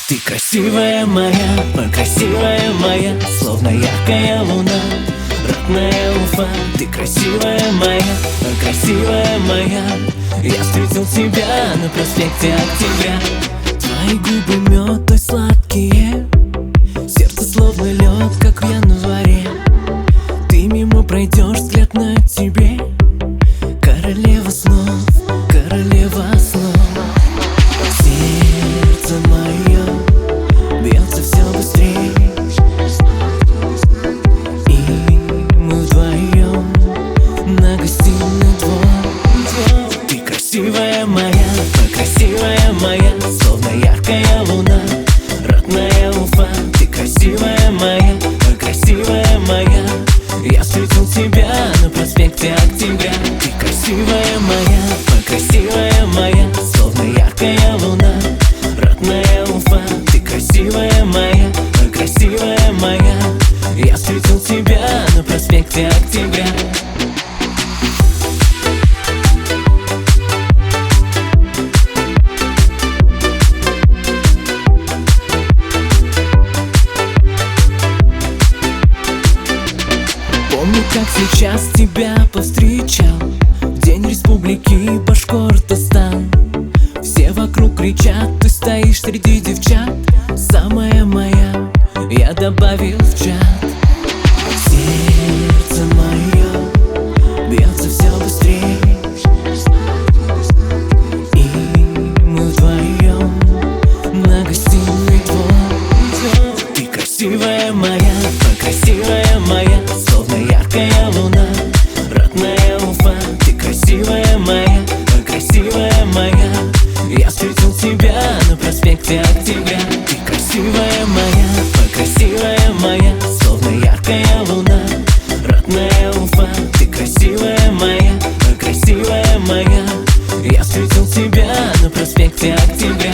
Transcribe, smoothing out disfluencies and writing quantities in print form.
Ты красивая моя, красивая моя, словно яркая луна, родная Уфа. Ты красивая моя, красивая моя. Я встретил тебя на проспекте Октября. Твои губы мед, той сладкие, сердце словно лед, как в январе. Ты мимо пройдешь, взгляд на тебе, королева снов, королева снов. Сердце мое бьется все быстрее, и мы вдвоем на гостиный двор. Ты красивая моя, красивая моя, словно яркая луна, родная Уфа. Ты красивая моя, красивая моя. Я встретил тебя на проспекте Октября. Ты красивая моя, красивая моя, словно яркая луна, родная Уфа. Ты красивая моя, красивая моя. Я встретил тебя на проспекте Октября. Помню, как сейчас тебя повстречал в день республики Башкортостан. Все вокруг кричат, ты стоишь среди девчат, самая моя, я добавил в чат. Сердце мое бьется все быстрее, и мы вдвоем на гостиный двор. Ты красивая моя, красивая моя, словно яркая луна, родная Уфа. Ты красивая моя, красивая моя. Я встретил тебя на проспекте Октября. Ты красивая моя, красивая моя, словно яркая луна, родная Уфа. Ты красивая моя, красивая моя. Я встретил тебя на проспекте Октября.